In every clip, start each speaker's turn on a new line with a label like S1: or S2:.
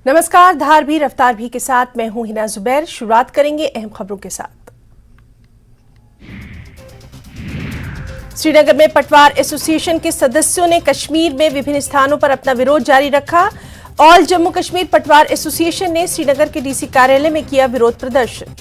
S1: नमस्कार, धार भी रफ्तार भी के साथ मैं हूं हिना जुबैर। शुरुआत करेंगे अहम खबरों के साथ। श्रीनगर में पटवार एसोसिएशन के सदस्यों ने कश्मीर में विभिन्न स्थानों पर अपना विरोध जारी रखा। ऑल जम्मू कश्मीर पटवार एसोसिएशन ने श्रीनगर के डीसी कार्यालय में किया विरोध प्रदर्शन।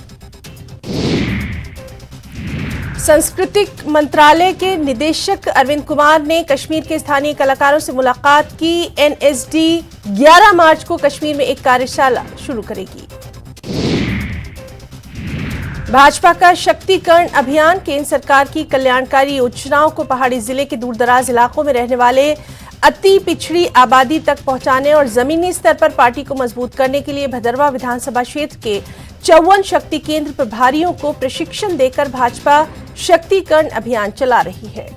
S1: सांस्कृतिक मंत्रालय के निदेशक अरविंद कुमार ने कश्मीर के स्थानीय कलाकारों से मुलाकात की। एनएसडी 11 मार्च को कश्मीर में एक कार्यशाला शुरू करेगी। भाजपा का शक्तिकरण अभियान केंद्र सरकार की कल्याणकारी योजनाओं को पहाड़ी जिले के दूरदराज इलाकों में रहने वाले अति पिछड़ी आबादी तक पहुंचाने और जमीनी स्तर पर पार्टी को मजबूत करने के लिए भदरवा विधानसभा क्षेत्र के 54 शक्ति केंद्र प्रभारियों को प्रशिक्षण देकर भाजपा शक्तिकरण अभियान चला रही है।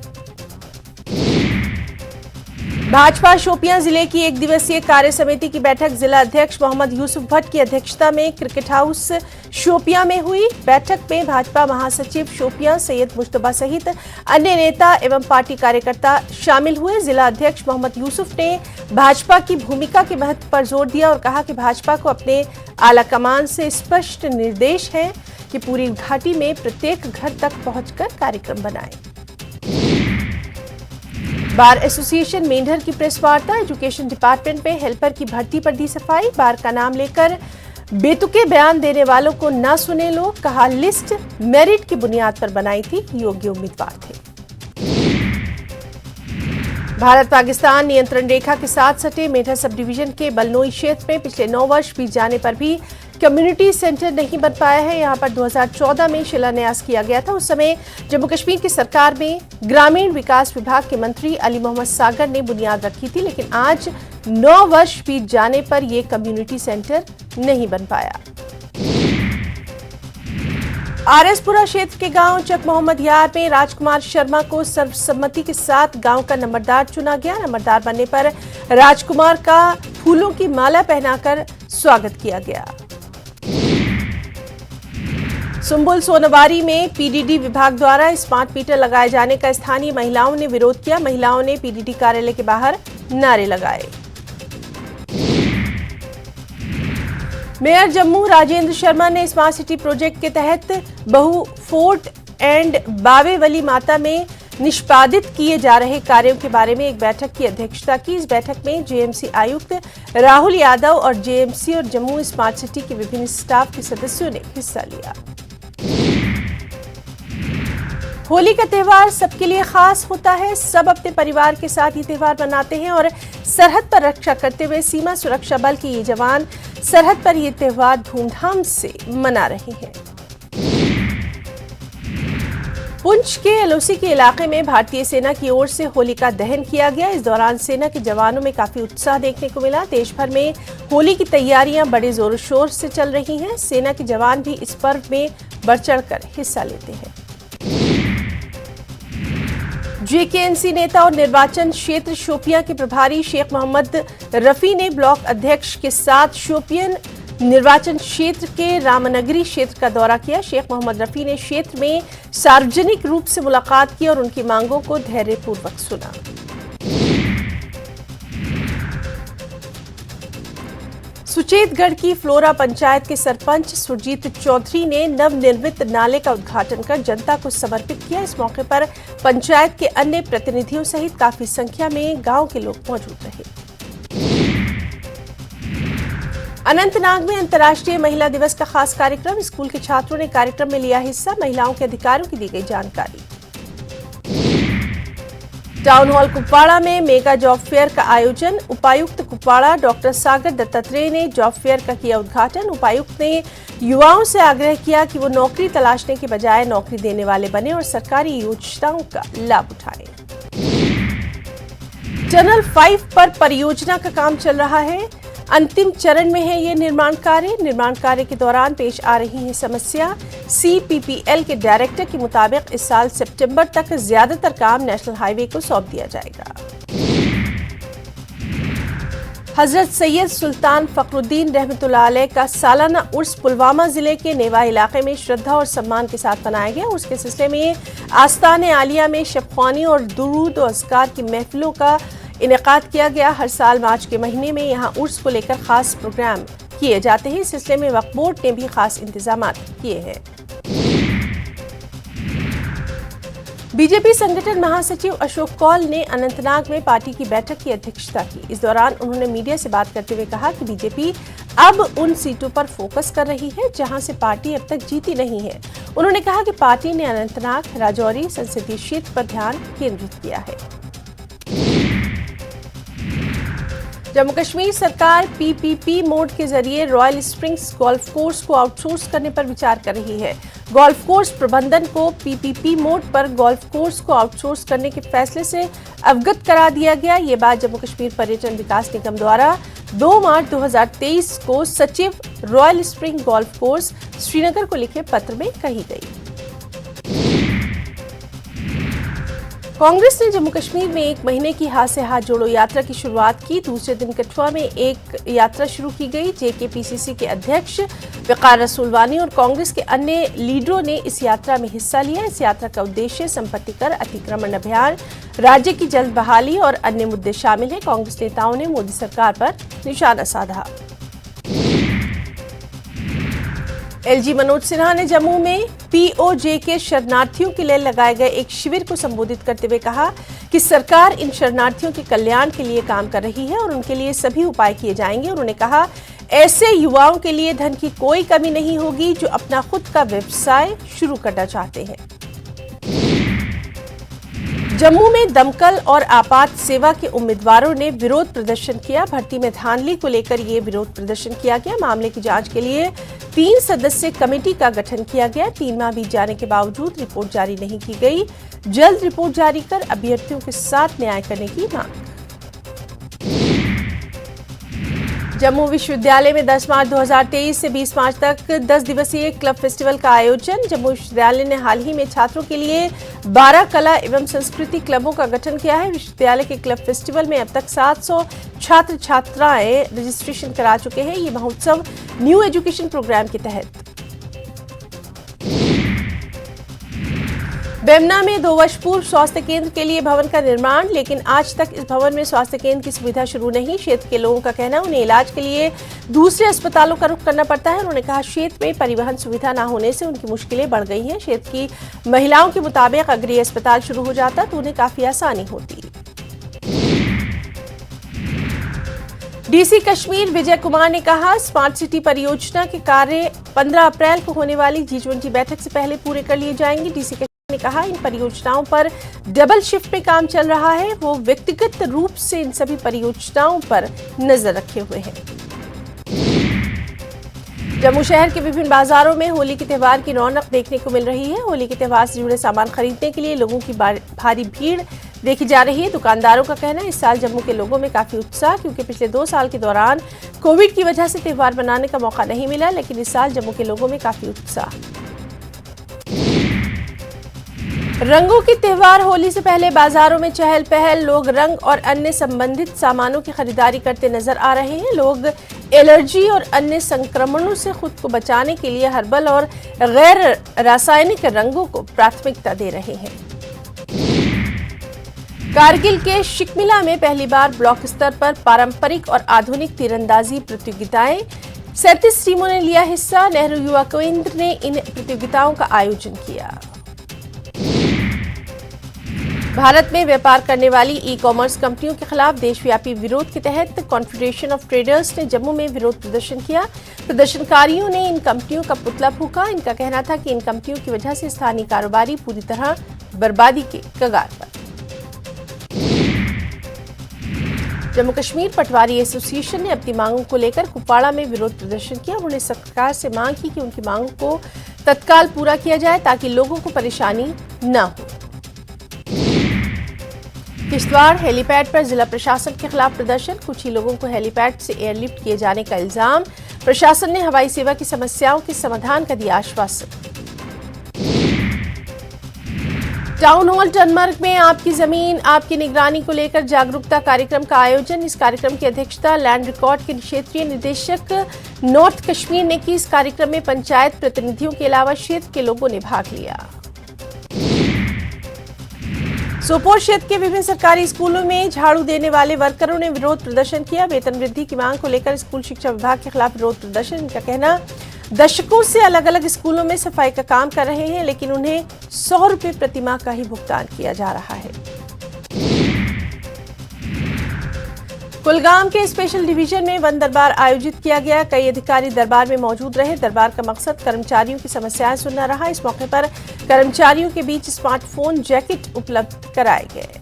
S1: भाजपा शोपियां जिले की एक दिवसीय कार्य समिति की बैठक जिला अध्यक्ष मोहम्मद यूसुफ भट्ट की अध्यक्षता में क्रिकेट हाउस शोपियां में हुई। बैठक में भाजपा महासचिव शोपियां सैयद मुश्तबा सहित अन्य नेता एवं पार्टी कार्यकर्ता शामिल हुए। जिला अध्यक्ष मोहम्मद यूसुफ ने भाजपा की भूमिका के महत्व पर जोर दिया और कहा कि भाजपा को अपने आला कमान से स्पष्ट निर्देश है कि पूरी घाटी में प्रत्येक घर तक पहुंचकर कार्यक्रम बनाएं। बार एसोसिएशन मेंढर की प्रेस वार्ता। एजुकेशन डिपार्टमेंट में हेल्पर की भर्ती पर दी सफाई। बार का नाम लेकर बेतुके बयान देने वालों को ना सुने लोग। कहा लिस्ट मेरिट की बुनियाद पर बनाई थी, योग्य उम्मीदवार थे। भारत पाकिस्तान नियंत्रण रेखा के साथ सटे मेंढर सब डिवीजन के बलनोई क्षेत्र में पिछले 9 वर्ष बीत जाने पर भी कम्युनिटी सेंटर नहीं बन पाया है। यहां पर 2014 में शिलान्यास किया गया था। उस समय जम्मू कश्मीर की सरकार में ग्रामीण विकास विभाग के मंत्री अली मोहम्मद सागर ने बुनियाद रखी थी, लेकिन आज 9 वर्ष बीत जाने पर यह कम्युनिटी सेंटर नहीं बन पाया। आरएसपुरा क्षेत्र के गांव चक मोहम्मद यार में राजकुमार शर्मा को सर्वसम्मति के साथ गांव का नंबरदार चुना गया। नंबरदार बनने पर राजकुमार का फूलों की माला पहनाकर स्वागत किया गया। सुंबुल सोनवारी में पीडीडी विभाग द्वारा स्मार्ट मीटर लगाए जाने का स्थानीय महिलाओं ने विरोध किया। महिलाओं ने पीडीडी कार्यालय के बाहर नारे लगाए। मेयर जम्मू राजेंद्र शर्मा ने स्मार्ट सिटी प्रोजेक्ट के तहत बहु फोर्ट एंड बावे वली माता में निष्पादित किए जा रहे कार्यों के बारे में एक बैठक की अध्यक्षता की। इस बैठक में जेएमसी आयुक्त राहुल यादव और जेएमसी और जम्मू स्मार्ट सिटी के विभिन्न स्टाफ के सदस्यों ने हिस्सा लिया। होली का त्यौहार सबके लिए खास होता है। सब अपने परिवार के साथ ये त्यौहार मनाते हैं और सरहद पर रक्षा करते हुए सीमा सुरक्षा बल के ये जवान सरहद पर ये त्यौहार धूमधाम से मना रहे हैं। पुंछ के एलओसी के इलाके में भारतीय सेना की ओर से होलिका दहन किया गया। इस दौरान सेना के जवानों में काफी उत्साह देखने को मिला। देश भर में होली की तैयारियां बड़े जोर शोर से चल रही हैं। सेना के जवान भी इस पर्व में बढ़ चढ़कर हिस्सा लेते हैं। जेकेएनसी नेता और निर्वाचन क्षेत्र शोपियां के प्रभारी शेख मोहम्मद रफी ने ब्लॉक अध्यक्ष के साथ शोपियन निर्वाचन क्षेत्र के रामनगरी क्षेत्र का दौरा किया। शेख मोहम्मद रफी ने क्षेत्र में सार्वजनिक रूप से मुलाकात की और उनकी मांगों को धैर्यपूर्वक सुना। सुचेतगढ़ की फ्लोरा पंचायत के सरपंच सुरजीत चौधरी ने नवनिर्मित नाले का उद्घाटन कर जनता को समर्पित किया। इस मौके पर पंचायत के अन्य प्रतिनिधियों सहित काफी संख्या में गांव के लोग मौजूद रहे। अनंतनाग में अंतर्राष्ट्रीय महिला दिवस का खास कार्यक्रम। स्कूल के छात्रों ने कार्यक्रम में लिया हिस्सा। महिलाओं के अधिकारों की दी गई जानकारी। टाउन हॉल कुपवाड़ा में मेगा जॉब फेयर का आयोजन। उपायुक्त कुपवाड़ा डॉक्टर सागर दत्तात्रेय ने जॉब फेयर का किया उद्घाटन। उपायुक्त ने युवाओं से आग्रह किया कि वो नौकरी तलाशने के बजाय नौकरी देने वाले बने और सरकारी योजनाओं का लाभ उठाएं। टनल 5 पर परियोजना का काम चल रहा है। अंतिम चरण में है ये निर्माण कार्य के दौरान पेश आ रही है समस्या। सीपीपीएल के डायरेक्टर के मुताबिक इस साल सितंबर तक ज्यादातर काम नेशनल हाईवे को सौंप दिया जाएगा। हजरत सैयद सुल्तान फखरुद्दीन रहमतुल्लाह अलैह का सालाना उर्स पुलवामा जिले के नेवा इलाके में श्रद्धा और सम्मान के साथ मनाया गया। उसके सिलसिले में आस्तान आलिया में शब ख्वानी और दुरूद और अस्कार की महफिलों का इनेकाद किया गया। हर साल मार्च के महीने में यहाँ उर्स को लेकर खास प्रोग्राम किए जाते हैं। इस सिलसिले में वक्फ बोर्ड ने भी खास इंतजाम किए हैं। बीजेपी संगठन महासचिव अशोक कौल ने अनंतनाग में पार्टी की बैठक की अध्यक्षता की। इस दौरान उन्होंने मीडिया से बात करते हुए कहा कि बीजेपी अब उन सीटों पर फोकस कर रही है जहां से पार्टी अब तक जीती नहीं है। उन्होंने कहा कि पार्टी ने अनंतनाग, राजौरी संसदीय क्षेत्र पर ध्यान केंद्रित किया है। जम्मू कश्मीर सरकार पीपीपी मोड के जरिए रॉयल स्प्रिंग्स गोल्फ कोर्स को आउटसोर्स करने पर विचार कर रही है। गोल्फ कोर्स प्रबंधन को पीपीपी मोड पर गोल्फ कोर्स को आउटसोर्स करने के फैसले से अवगत करा दिया गया। ये बात जम्मू कश्मीर पर्यटन विकास निगम द्वारा 2 मार्च 2023 को सचिव royal spring golf course Srinagar को लिखे पत्र में कही गई। कांग्रेस ने जम्मू कश्मीर में 1 महीने की हाथ से हाथ जोड़ो यात्रा की शुरुआत की। दूसरे दिन कठुआ में एक यात्रा शुरू की गई। जेकेपीसीसी के अध्यक्ष वकार रसूलवानी और कांग्रेस के अन्य लीडरों ने इस यात्रा में हिस्सा लिया। इस यात्रा का उद्देश्य संपत्ति कर अतिक्रमण अभियान, राज्य की जल्द बहाली और अन्य मुद्दे शामिल हैं। कांग्रेस नेताओं ने मोदी सरकार पर निशाना साधा। एलजी मनोज सिन्हा ने जम्मू में पीओजे के शरणार्थियों के लिए लगाए गए एक शिविर को संबोधित करते हुए कहा कि सरकार इन शरणार्थियों के कल्याण के लिए काम कर रही है और उनके लिए सभी उपाय किए जाएंगे। उन्होंने कहा, ऐसे युवाओं के लिए धन की कोई कमी नहीं होगी जो अपना खुद का व्यवसाय शुरू करना चाहते हैं। जम्मू में दमकल और आपात सेवा के उम्मीदवारों ने विरोध प्रदर्शन किया। भर्ती में धांधली को लेकर ये विरोध प्रदर्शन किया गया। मामले की जांच के लिए 3 सदस्यीय कमेटी का गठन किया गया। 3 माह बीत जाने के बावजूद रिपोर्ट जारी नहीं की गई। जल्द रिपोर्ट जारी कर अभ्यर्थियों के साथ न्याय करने की मांग। जम्मू विश्वविद्यालय में 10 मार्च 2023 से 20 मार्च तक 10 दिवसीय क्लब फेस्टिवल का आयोजन। जम्मू विश्वविद्यालय ने हाल ही में छात्रों के लिए 12 कला एवं संस्कृति क्लबों का गठन किया है। विश्वविद्यालय के क्लब फेस्टिवल में अब तक 700 छात्र छात्राएं रजिस्ट्रेशन करा चुके हैं। ये महोत्सव न्यू एजुकेशन प्रोग्राम के तहत बेमना में 2 वर्ष पूर्व स्वास्थ्य केंद्र के लिए भवन का निर्माण, लेकिन आज तक इस भवन में स्वास्थ्य केंद्र की सुविधा शुरू नहीं। क्षेत्र के लोगों का कहना है उन्हें इलाज के लिए दूसरे अस्पतालों का रुख करना पड़ता है। उन्होंने कहा, क्षेत्र में परिवहन सुविधा न होने से उनकी मुश्किलें बढ़ गई हैं। क्षेत्र की महिलाओं के मुताबिक अगर ये अस्पताल शुरू हो जाता तो उन्हें काफी आसानी होती। डीसी कश्मीर विजय कुमार ने कहा, स्मार्ट सिटी परियोजना के कार्य 15 अप्रैल को होने वाली G20 बैठक से पहले पूरे कर लिए जाएंगे। डीसी कश्मीर ने कहा, इन परियोजनाओं पर डबल शिफ्ट में काम चल रहा है। वो व्यक्तिगत रूप से इन सभी परियोजनाओं पर नजर रखे हुए हैं। जम्मू शहर के विभिन्न बाजारों में होली के त्योहार की रौनक देखने को मिल रही है। होली के त्योहार से जुड़े सामान खरीदने के लिए लोगों की भारी भीड़ देखी जा रही है। दुकानदारों का कहना है इस साल जम्मू के लोगों में काफी उत्साह, क्योंकि पिछले 2 साल के दौरान कोविड की वजह से त्योहार मनाने का मौका नहीं मिला, लेकिन इस साल जम्मू के लोगों में काफी उत्साह। रंगों के त्योहार होली से पहले बाजारों में चहल पहल, लोग रंग और अन्य संबंधित सामानों की खरीदारी करते नजर आ रहे हैं। लोग एलर्जी और अन्य संक्रमणों से खुद को बचाने के लिए हर्बल और गैर रासायनिक रंगों को प्राथमिकता दे रहे हैं। कारगिल के शिकमिला में पहली बार ब्लॉक स्तर पर पारंपरिक और आधुनिक तीरंदाजी प्रतियोगिताएं, 37 टीमों ने लिया हिस्सा। नेहरू युवा केंद्र ने इन प्रतियोगिताओं का आयोजन किया। भारत में व्यापार करने वाली ई-कॉमर्स कंपनियों के खिलाफ देशव्यापी विरोध के तहत कॉन्फेडरेशन ऑफ ट्रेडर्स ने जम्मू में विरोध प्रदर्शन किया। प्रदर्शनकारियों ने इन कंपनियों का पुतला फूंका। इनका कहना था कि इन कंपनियों की वजह से स्थानीय कारोबारी पूरी तरह बर्बादी के कगार पर। जम्मू कश्मीर पटवारी एसोसिएशन ने अपनी मांगों को लेकर कुपवाड़ा में विरोध प्रदर्शन किया। उन्होंने सरकार से मांग की कि उनकी मांगों को तत्काल पूरा किया जाए ताकि लोगों को परेशानी न हो। किश्तवाड़ हेलीपैड पर जिला प्रशासन के खिलाफ प्रदर्शन, कुछ ही लोगों को हेलीपैड से एयरलिफ्ट किए जाने का इल्जाम। प्रशासन ने हवाई सेवा की समस्याओं के समाधान का दिया आश्वासन। टाउन हॉल टनमर्ग में आपकी जमीन आपकी निगरानी को लेकर जागरूकता कार्यक्रम का आयोजन। इस कार्यक्रम की अध्यक्षता लैंड रिकॉर्ड के क्षेत्रीय निदेशक नॉर्थ कश्मीर ने की। इस कार्यक्रम में पंचायत प्रतिनिधियों के अलावा क्षेत्र के लोगों ने भाग लिया। सोपोर क्षेत्र के विभिन्न सरकारी स्कूलों में झाड़ू देने वाले वर्करों ने विरोध प्रदर्शन किया। वेतन वृद्धि की मांग को लेकर स्कूल शिक्षा विभाग के खिलाफ विरोध प्रदर्शन। इनका कहना, दशकों से अलग अलग स्कूलों में सफाई का काम कर रहे हैं, लेकिन उन्हें 100 रुपये प्रतिमाह का ही भुगतान किया जा रहा है। कुलगाम के स्पेशल डिवीजन में वन दरबार आयोजित किया गया। कई अधिकारी दरबार में मौजूद रहे। दरबार का मकसद कर्मचारियों की समस्याएं सुनना रहा। इस मौके पर कर्मचारियों के बीच स्मार्टफोन जैकेट उपलब्ध कराए गए।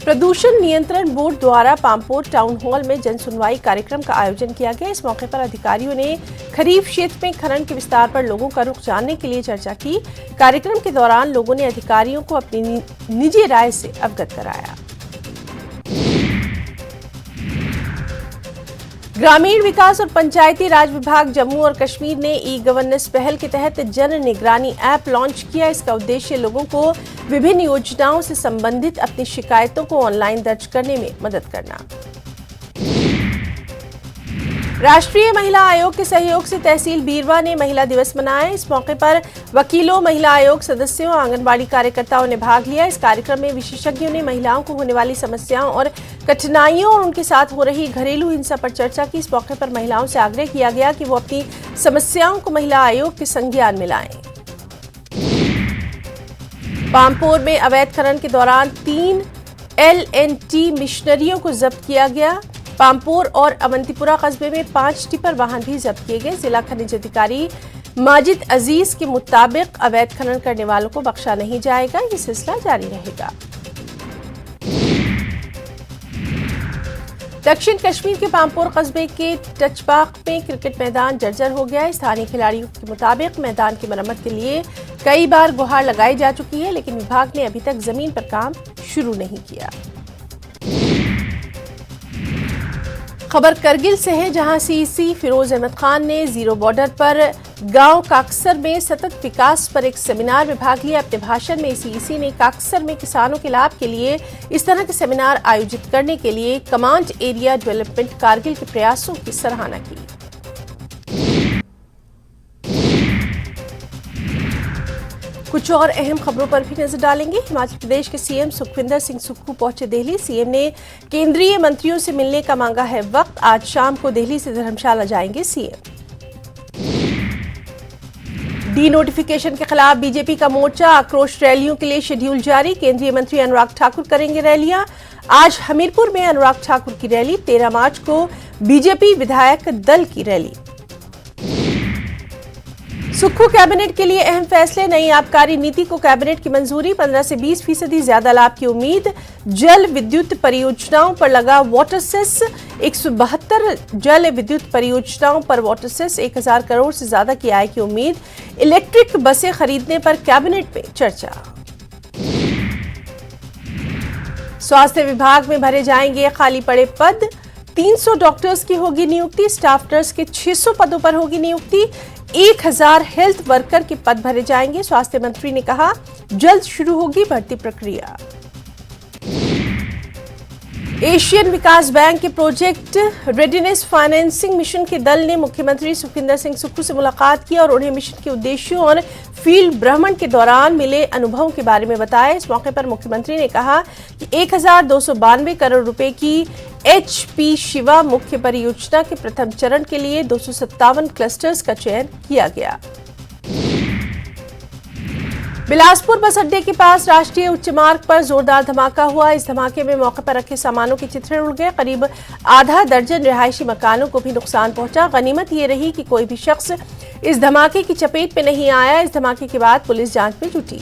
S1: प्रदूषण नियंत्रण बोर्ड द्वारा पामपोर टाउन हॉल में जन सुनवाई कार्यक्रम का आयोजन किया गया। इस मौके पर अधिकारियों ने खरीफ क्षेत्र में खनन के विस्तार पर लोगों का रुख जानने के लिए चर्चा की। कार्यक्रम के दौरान लोगों ने अधिकारियों को अपनी निजी राय से अवगत कराया। ग्रामीण विकास और पंचायती राज विभाग जम्मू और कश्मीर ने ई गवर्नेंस पहल के तहत जन निगरानी ऐप लॉन्च किया। इसका उद्देश्य लोगों को विभिन्न योजनाओं से संबंधित अपनी शिकायतों को ऑनलाइन दर्ज करने में मदद करना। राष्ट्रीय महिला आयोग के सहयोग से तहसील बीरवा ने महिला दिवस मनाया। इस मौके पर वकीलों, महिला आयोग सदस्यों, आंगनबाड़ी कार्यकर्ताओं ने भाग लिया। इस कार्यक्रम में विशेषज्ञों ने महिलाओं को होने वाली समस्याओं और कठिनाइयों और उनके साथ हो रही घरेलू हिंसा पर चर्चा की। इस मौके पर महिलाओं से आग्रह किया गया कि वो अपनी समस्याओं को महिला आयोग के संज्ञान में लाएं। पामपोर में अवैध खनन के दौरान 3 LNT मिशनरियों को जब्त किया गया। पामपोर और अवंतीपुरा कस्बे में 5 टिपर वाहन भी जब्त किए गए। जिला खनिज अधिकारी माजिद अजीज के मुताबिक अवैध खनन करने वालों को बख्शा नहीं जाएगा। ये सिलसिला जारी रहेगा। दक्षिण कश्मीर के पामपोर कस्बे के टचबाग में क्रिकेट मैदान जर्जर हो गया है। स्थानीय खिलाड़ियों के मुताबिक मैदान की मरम्मत के लिए कई बार गुहार लगाई जा चुकी है, लेकिन विभाग ने अभी तक जमीन पर काम शुरू नहीं किया। खबर करगिल से है, जहां सीईसी फिरोज अहमद खान ने जीरो बॉर्डर पर गांव काकसर में सतत विकास पर एक सेमिनार में भाग लिया। अपने भाषण में सीईसी ने काकसर में किसानों के लाभ के लिए इस तरह के सेमिनार आयोजित करने के लिए कमांड एरिया डेवलपमेंट कारगिल के प्रयासों की सराहना की। कुछ और अहम खबरों पर भी नजर डालेंगे। हिमाचल प्रदेश के सीएम सुखविंदर सिंह सुक्खू पहुंचे दिल्ली। सीएम ने केंद्रीय मंत्रियों से मिलने का मांगा है वक्त। आज शाम को दिल्ली से धर्मशाला जाएंगे सीएम। डी नोटिफिकेशन के खिलाफ बीजेपी का मोर्चा, आक्रोश रैलियों के लिए शेड्यूल जारी। केंद्रीय मंत्री अनुराग ठाकुर करेंगे रैलियां। आज हमीरपुर में अनुराग ठाकुर की रैली। 13 मार्च को बीजेपी विधायक दल की रैली। सुक्खू कैबिनेट के लिए अहम फैसले। नई आबकारी नीति को कैबिनेट की मंजूरी। 15 से 20% ज्यादा लाभ की उम्मीद। जल विद्युत परियोजनाओं पर लगा वाटर सेस। 172 जल विद्युत परियोजनाओं पर वाटर सेस। 1000 करोड़ से ज्यादा की आय की उम्मीद। इलेक्ट्रिक बसें खरीदने पर कैबिनेट में चर्चा। स्वास्थ्य विभाग में भरे जाएंगे खाली पड़े पद। 300 डॉक्टर्स की होगी नियुक्ति। स्टाफ नर्स के 600 पदों पर होगी नियुक्ति। 1000 हेल्थ वर्कर के पद भरे जाएंगे। स्वास्थ्य मंत्री ने कहा, जल्द शुरू होगी भर्ती प्रक्रिया। एशियन विकास बैंक के प्रोजेक्ट रेडीनेस फाइनेंसिंग मिशन के दल ने मुख्यमंत्री सुखविंदर सिंह सुक्खू से मुलाकात की और उन्हें मिशन के उद्देश्यों और फील्ड भ्रमण के दौरान मिले अनुभवों के बारे में बताया। इस मौके पर मुख्यमंत्री ने कहा कि 1292 करोड़ रुपए की HP शिवा मुख्य परियोजना के प्रथम चरण के लिए 257 क्लस्टर्स का चयन किया गया। बिलासपुर बस अड्डे के पास राष्ट्रीय उच्च मार्ग पर जोरदार धमाका हुआ। इस धमाके में मौके पर रखे सामानों के चिथड़े उड़ गए। करीब आधा दर्जन रिहायशी मकानों को भी नुकसान पहुंचा। गनीमत ये रही कि कोई भी शख्स इस धमाके की चपेट में नहीं आया। इस धमाके के बाद पुलिस जांच में जुटी।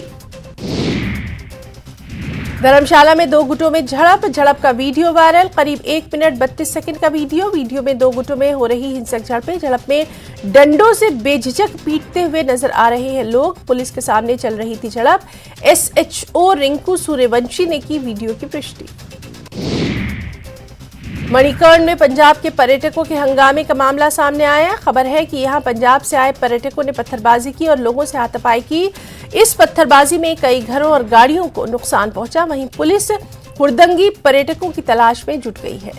S1: धर्मशाला में 2 गुटों में झड़प का वीडियो वायरल। करीब 1 मिनट 32 सेकंड का वीडियो में 2 गुटों में हो रही हिंसक झड़प में डंडों से बेझिझक पीटते हुए नजर आ रहे हैं लोग। पुलिस के सामने चल रही थी झड़प। SHO रिंकू सूर्यवंशी ने की वीडियो की पुष्टि। मणिकर्ण में पंजाब के पर्यटकों के हंगामे का मामला सामने आया। खबर है कि यहां पंजाब से आए पर्यटकों ने पत्थरबाजी की और लोगों से हाथापाई की। इस पत्थरबाजी में कई घरों और गाड़ियों को नुकसान पहुंचा। वहीं पुलिस हुड़दंगी पर्यटकों की तलाश में जुट गई है।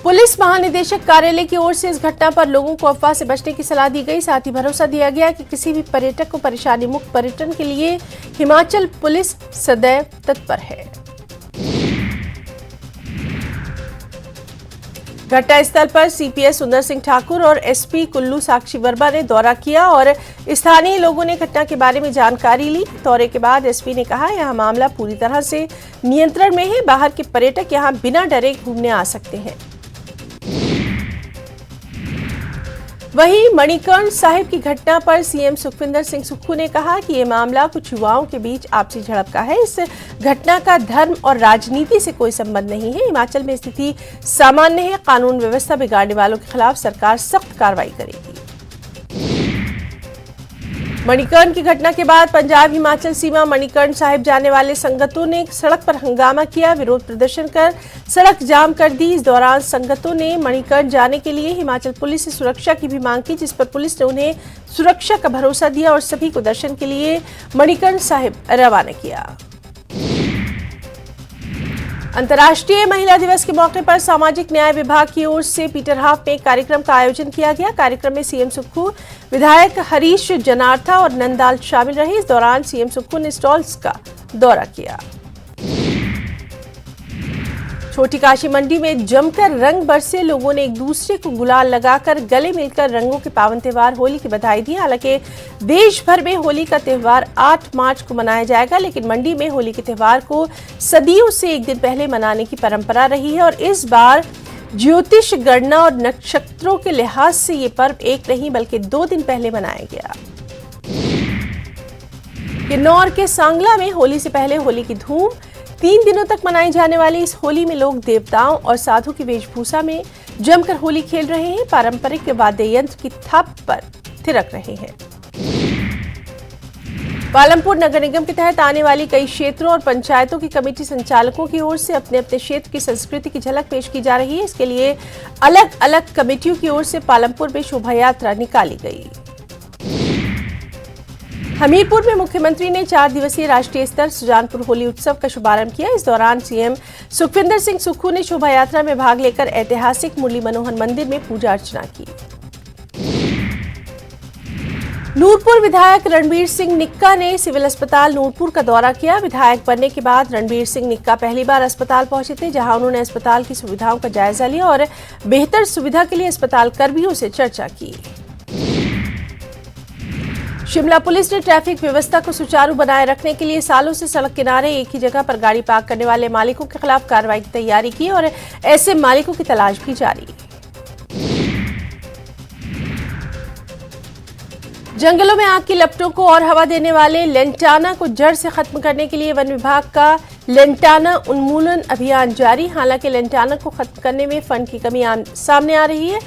S1: पुलिस महानिदेशक कार्यालय की ओर से इस घटना पर लोगों को अफवाह से बचने की सलाह दी गई। साथ ही भरोसा दिया गया कि किसी भी पर्यटक को परेशानी मुक्त पर्यटन के लिए हिमाचल पुलिस सदैव तत्पर है। घटनास्थल पर सीपीएस सुंदर सिंह ठाकुर और एसपी कुल्लू साक्षी वर्मा ने दौरा किया और स्थानीय लोगों ने घटना के बारे में जानकारी ली। दौरे के बाद एसपी ने कहा, यह मामला पूरी तरह से नियंत्रण में है। बाहर के पर्यटक यहां बिना डरे घूमने आ सकते हैं। वहीं मणिकर्ण साहिब की घटना पर सीएम सुखविंदर सिंह सुक्खू ने कहा कि यह मामला कुछ युवाओं के बीच आपसी झड़प का है। इस घटना का धर्म और राजनीति से कोई संबंध नहीं है। हिमाचल में स्थिति सामान्य है। कानून व्यवस्था बिगाड़ने वालों के खिलाफ सरकार सख्त कार्रवाई करेगी। मणिकर्ण की घटना के बाद पंजाब हिमाचल सीमा मणिकर्ण साहिब जाने वाले संगतों ने सड़क पर हंगामा किया, विरोध प्रदर्शन कर सड़क जाम कर दी। इस दौरान संगतों ने मणिकर्ण जाने के लिए हिमाचल पुलिस से सुरक्षा की भी मांग की, जिस पर पुलिस ने उन्हें सुरक्षा का भरोसा दिया और सभी को दर्शन के लिए मणिकर्ण साहिब रवाना किया। अंतर्राष्ट्रीय महिला दिवस के मौके पर सामाजिक न्याय विभाग की ओर से पीटरहाफ में एक कार्यक्रम का आयोजन किया गया। कार्यक्रम में सीएम सुक्खू, विधायक हरीश जनार्था और नंदाल शामिल रहे। इस दौरान सीएम सुक्खू ने स्टॉल्स का दौरा किया। छोटी काशी मंडी में जमकर रंग बरसे, लोगों ने एक दूसरे को गुलाल लगाकर गले मिलकर रंगों के पावन त्योहार होली की बधाई दी। हालांकि देश भर में होली का त्योहार 8 मार्च को मनाया जाएगा, लेकिन मंडी में होली के त्योहार को सदियों से एक दिन पहले मनाने की परंपरा रही है और इस बार ज्योतिष गणना और नक्षत्रों के लिहाज से ये पर्व एक नहीं बल्कि 2 दिन पहले मनाया गया। किन्नौर के सांगला में होली से पहले होली की धूम। 3 दिनों तक मनाई जाने वाली इस होली में लोग देवताओं और साधु की वेशभूषा में जमकर होली खेल रहे हैं। पारंपरिक वाद्य यंत्र की थाप पर थिरक रहे हैं। पालमपुर नगर निगम के तहत आने वाली कई क्षेत्रों और पंचायतों की कमेटी संचालकों की ओर से अपने अपने क्षेत्र की संस्कृति की झलक पेश की जा रही है। इसके लिए अलग अलग कमेटियों की ओर से पालमपुर में शोभा यात्रा निकाली गई। हमीरपुर में मुख्यमंत्री ने 4 दिवसीय राष्ट्रीय स्तर सुजानपुर होली उत्सव का शुभारंभ किया। इस दौरान सीएम सुखविंदर सिंह सुक्खू ने शोभा यात्रा में भाग लेकर ऐतिहासिक मुरली मनोहर मंदिर में पूजा अर्चना की। नूरपुर विधायक रणबीर सिंह निक्का ने सिविल अस्पताल नूरपुर का दौरा किया। विधायक बनने के बाद रणबीर सिंह निक्का पहली बार अस्पताल पहुंचे थे, जहां उन्होंने अस्पताल की सुविधाओं का जायजा लिया और बेहतर सुविधा के लिए अस्पताल कर्मियों से चर्चा की। शिमला पुलिस ने ट्रैफिक व्यवस्था को सुचारू बनाए रखने के लिए सालों से सड़क किनारे एक ही जगह पर गाड़ी पार्क करने वाले मालिकों के खिलाफ कार्रवाई की तैयारी की और ऐसे मालिकों की तलाश भी जारी। जंगलों में आग की लपटों को और हवा देने वाले लेंटाना को जड़ से खत्म करने के लिए वन विभाग का लेंटाना उन्मूलन अभियान जारी। हालांकि लेंटाना को खत्म करने में फंड की कमी सामने आ रही है।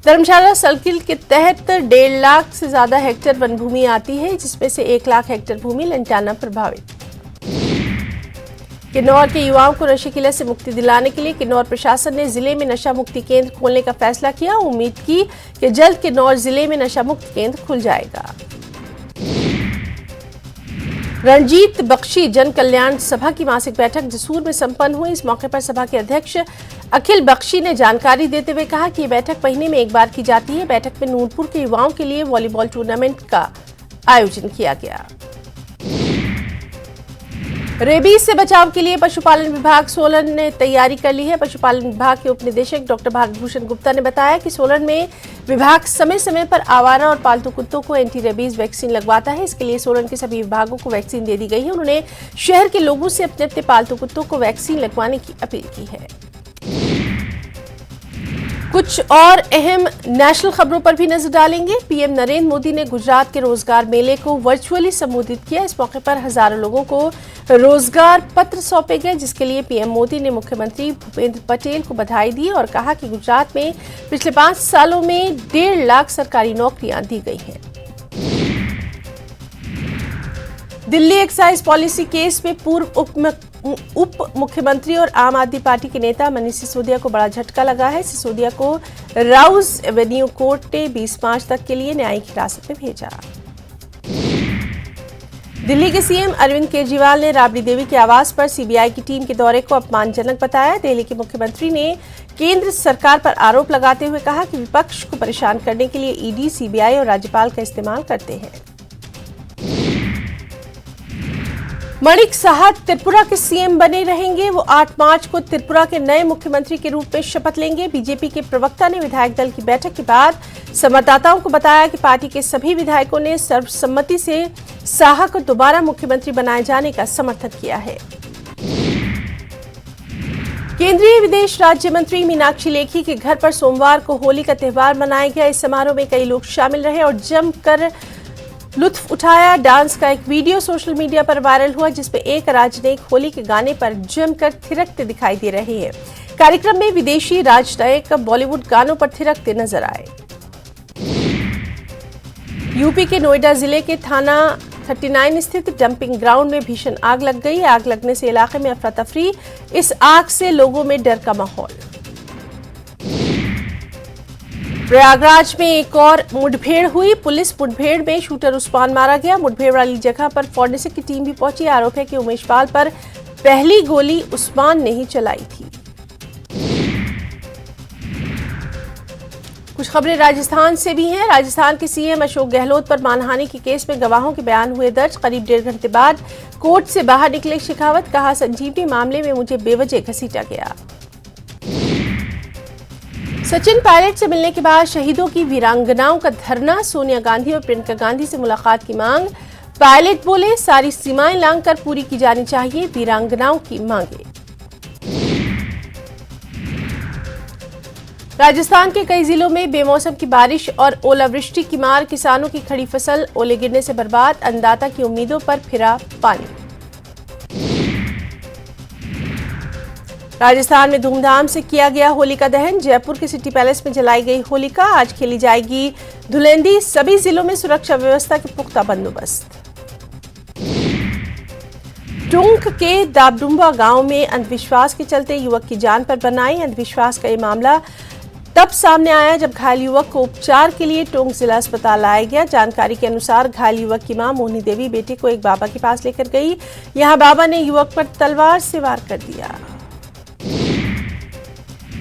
S1: धर्मशाला सर्किल के तहत 1.5 लाख से ज्यादा हेक्टेयर वन भूमि आती है, जिसमें से 1 लाख हेक्टेयर भूमि लेंटाना प्रभावित। किन्नौर के युवाओं को नशे की लत से मुक्ति दिलाने के लिए किन्नौर प्रशासन ने जिले में नशा मुक्ति केंद्र खोलने का फैसला किया। उम्मीद की कि जल्द किन्नौर जिले में नशा मुक्ति केंद्र खुल जाएगा। रणजीत बख्शी जन कल्याण सभा की मासिक बैठक जसूर में संपन्न हुई। इस मौके पर सभा के अध्यक्ष अखिल बख्शी ने जानकारी देते हुए कहा कि ये बैठक महीने में एक बार की जाती है। बैठक में नूरपुर के युवाओं के लिए वॉलीबॉल टूर्नामेंट का आयोजन किया गया। रेबीज से बचाव के लिए पशुपालन विभाग सोलन ने तैयारी कर ली है। पशुपालन विभाग के उप निदेशक डॉक्टर भारत भूषण गुप्ता ने बताया कि सोलन में विभाग समय समय पर आवारा और पालतू कुत्तों को एंटी रेबीज वैक्सीन लगवाता है। इसके लिए सोलन के सभी विभागों को वैक्सीन दे दी गई है। उन्होंने शहर के लोगों से अपने अपने पालतू कुत्तों को वैक्सीन लगवाने की अपील की है। कुछ और अहम नेशनल खबरों पर भी नजर डालेंगे। पीएम नरेंद्र मोदी ने गुजरात के रोजगार मेले को वर्चुअली संबोधित किया। इस मौके पर हजारों लोगों को रोजगार पत्र सौंपे गए, जिसके लिए पीएम मोदी ने मुख्यमंत्री भूपेंद्र पटेल को बधाई दी और कहा कि गुजरात में पिछले 5 सालों में 1.5 लाख सरकारी नौकरियां दी गई हैं। दिल्ली एक्साइज पॉलिसी केस में पूर्व उप मुख्यमंत्री और आम आदमी पार्टी के नेता मनीष सिसोदिया को बड़ा झटका लगा है। सिसोदिया को राउज एवेन्यू कोर्ट ने 20 मार्च तक के लिए न्यायिक हिरासत में भेजा। दिल्ली के सीएम अरविंद केजरीवाल ने राबड़ी देवी के आवास पर सीबीआई की टीम के दौरे को अपमानजनक बताया। दिल्ली के मुख्यमंत्री ने केंद्र सरकार पर आरोप लगाते हुए कहा कि विपक्ष को परेशान करने के लिए ईडी, सीबीआई और राज्यपाल का इस्तेमाल करते हैं। माणिक साहा त्रिपुरा के सीएम बने रहेंगे। वो 8 मार्च को त्रिपुरा के नए मुख्यमंत्री के रूप में शपथ लेंगे। बीजेपी के प्रवक्ता ने विधायक दल की बैठक के बाद संवाददाताओं को बताया कि पार्टी के सभी विधायकों ने सर्वसम्मति से साहा को दोबारा मुख्यमंत्री बनाए जाने का समर्थन किया है। केंद्रीय विदेश राज्य मंत्री मीनाक्षी लेखी के घर पर सोमवार को होली का त्यौहार मनाया गया। इस समारोह में कई लोग शामिल रहे और जमकर लुत्फ उठाया। डांस का एक वीडियो सोशल मीडिया पर वायरल हुआ जिसमें एक राजनयिक होली के गाने पर जमकर थिरकते दिखाई दे रहे हैं। कार्यक्रम में विदेशी राजनयिक बॉलीवुड गानों पर थिरकते नजर आए। यूपी के नोएडा जिले के थाना 39 स्थित डंपिंग ग्राउंड में भीषण आग लग गई। आग लगने से इलाके में अफरा तफरी। इस आग से लोगों में डर का माहौल। प्रयागराज में एक और मुठभेड़ हुई। पुलिस मुठभेड़ में शूटर उस्मान मारा गया। मुठभेड़ वाली जगह पर फॉरेंसिक की टीम भी पहुंची। आरोप है कि उमेश पाल पर पहली गोली उस्मान ने ही चलाई थी। कुछ खबरें राजस्थान से भी हैं। राजस्थान के सीएम अशोक गहलोत पर मानहानि के केस में गवाहों के बयान हुए दर्ज। करीब 1.5 घंटे बाद कोर्ट से बाहर निकले शेखावत। कहा, संजीवनी मामले में मुझे बेवजह घसीटा गया। सचिन पायलट से मिलने के बाद शहीदों की वीरांगनाओं का धरना। सोनिया गांधी और प्रियंका गांधी से मुलाकात की मांग। पायलट बोले, सारी सीमाएं लांघकर पूरी की जानी चाहिए वीरांगनाओं की मांगे। राजस्थान के कई जिलों में बेमौसम की बारिश और ओलावृष्टि की मार। किसानों की खड़ी फसल ओले गिरने से बर्बाद। अन्नदाता की उम्मीदों पर फिरा पानी। राजस्थान में धूमधाम से किया गया होलिका दहन। जयपुर के सिटी पैलेस में जलाई गई होलिका। आज खेली जाएगी धुलेंडी। सभी जिलों में सुरक्षा व्यवस्था के पुख्ता बंदोबस्त। टुंक के दाबडुम्बा गांव में अंधविश्वास के चलते युवक की जान पर बनाई। अंधविश्वास का ये मामला तब सामने आया जब घायल युवक को उपचार के लिए टोंक जिला अस्पताल लाया गया। जानकारी के अनुसार घायल युवक की मां मोहनी देवी बेटे को एक बाबा के पास लेकर गई। यहां बाबा ने युवक पर तलवार से वार कर दिया।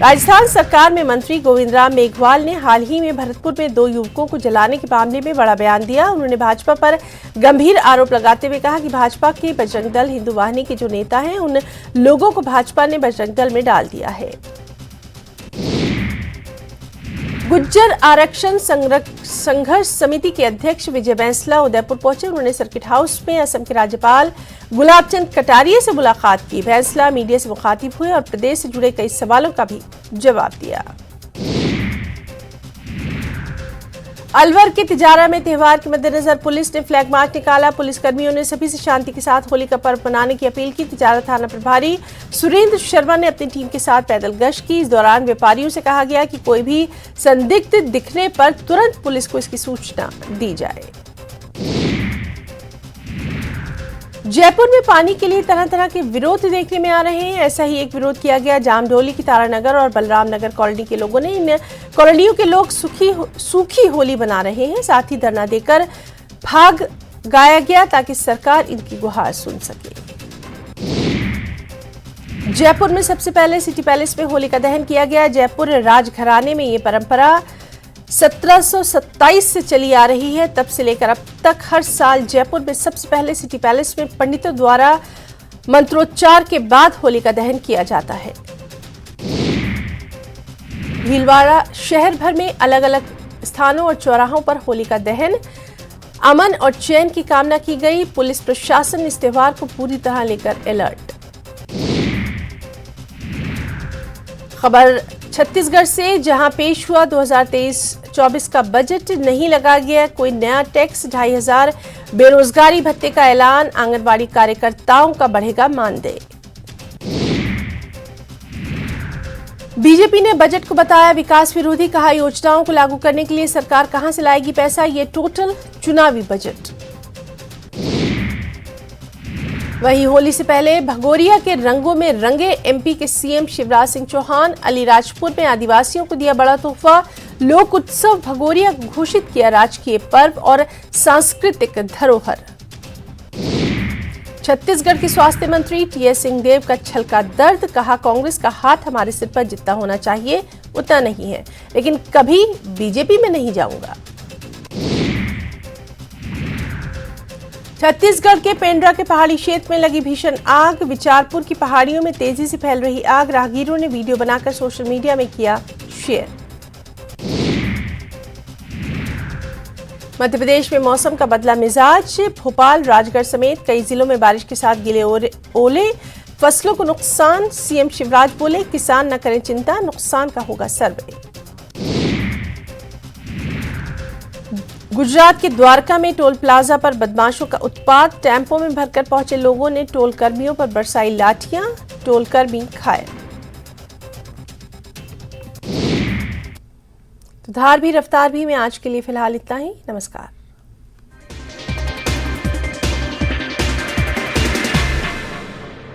S1: राजस्थान सरकार में मंत्री गोविंद राम मेघवाल ने हाल ही में भरतपुर में 2 युवकों को जलाने के मामले में बड़ा बयान दिया। उन्होंने भाजपा पर गंभीर आरोप लगाते हुए कहा कि भाजपा के बजरंग दल हिंदू वाहिनी के जो नेता हैं उन लोगों को भाजपा ने बजरंग दल में डाल दिया है। गुज्जर आरक्षण संघर्ष समिति के अध्यक्ष विजय बैंसला उदयपुर पहुंचे। उन्होंने सर्किट हाउस में असम के राज्यपाल गुलाबचंद कटारिया से मुलाकात की। बैंसला मीडिया से मुखातिब हुए और प्रदेश से जुड़े कई सवालों का भी जवाब दिया। अलवर के तिजारा में त्योहार के मद्देनजर पुलिस ने फ्लैग मार्च निकाला। पुलिसकर्मियों ने सभी से शांति के साथ होली का पर्व मनाने की अपील की। तिजारा थाना प्रभारी सुरेंद्र शर्मा ने अपनी टीम के साथ पैदल गश्त की। इस दौरान व्यापारियों से कहा गया कि कोई भी संदिग्ध दिखने पर तुरंत पुलिस को इसकी सूचना दी जाए। जयपुर में पानी के लिए तरह तरह के विरोध देखने में आ रहे हैं। ऐसा ही एक विरोध किया गया जामडोली की तारानगर और बलराम नगर कॉलोनी के लोगों ने। इन कॉलोनियों के लोग सूखी होली बना रहे हैं। साथ ही धरना देकर भाग गाया गया ताकि सरकार इनकी गुहार सुन सके। जयपुर में सबसे पहले सिटी पैलेस में होली का दहन किया गया। जयपुर राजघराने में ये परंपरा 1727 से चली आ रही है। तब से लेकर अब तक हर साल जयपुर में सबसे पहले सिटी पैलेस में पंडितों द्वारा मंत्रोच्चार के बाद होली का दहन किया जाता है। भीलवाड़ा शहर भर में अलग अलग स्थानों और चौराहों पर होली का दहन, अमन और चैन की कामना की गई। पुलिस प्रशासन इस त्योहार को पूरी तरह लेकर अलर्ट। खबर छत्तीसगढ़ से, जहां पेश हुआ 2023-24 का बजट। नहीं लगा गया कोई नया टैक्स। 2500 बेरोजगारी भत्ते का ऐलान। आंगनबाड़ी कार्यकर्ताओं का बढ़ेगा मानदेय। बीजेपी ने बजट को बताया विकास विरोधी। कहा, योजनाओं को लागू करने के लिए सरकार कहां से लाएगी पैसा। ये टोटल चुनावी बजट। वहीं होली से पहले भगोरिया के रंगों में रंगे एमपी के सीएम शिवराज सिंह चौहान। अलीराजपुर में आदिवासियों को दिया बड़ा तोहफा। लोक उत्सव भगोरिया घोषित किया राजकीय पर्व और सांस्कृतिक धरोहर। छत्तीसगढ़ के स्वास्थ्य मंत्री टीएस सिंहदेव का छलका दर्द, कहा कांग्रेस का हाथ हमारे सिर पर जितना होना चाहिए उतना नहीं है, लेकिन कभी बीजेपी में नहीं जाऊंगा। छत्तीसगढ़ के पेंड्रा के पहाड़ी क्षेत्र में लगी भीषण आग, विचारपुर की पहाड़ियों में तेजी से फैल रही आग, राहगीरों ने वीडियो बनाकर सोशल मीडिया में किया शेयर। मध्य प्रदेश में मौसम का बदला मिजाज, भोपाल, राजगढ़ समेत कई जिलों में बारिश के साथ गिले ओले, फसलों को नुकसान, सीएम शिवराज बोले किसान न करें चिंता, नुकसान का होगा सर्वे। गुजरात के द्वारका में टोल प्लाजा पर बदमाशों का उत्पात, टेम्पो में भरकर पहुंचे लोगों ने टोल कर्मियों पर बरसाई लाठियां, टोल कर्मी घायल। तो धार भी रफ्तार भी में आज के लिए फिलहाल इतना ही। नमस्कार।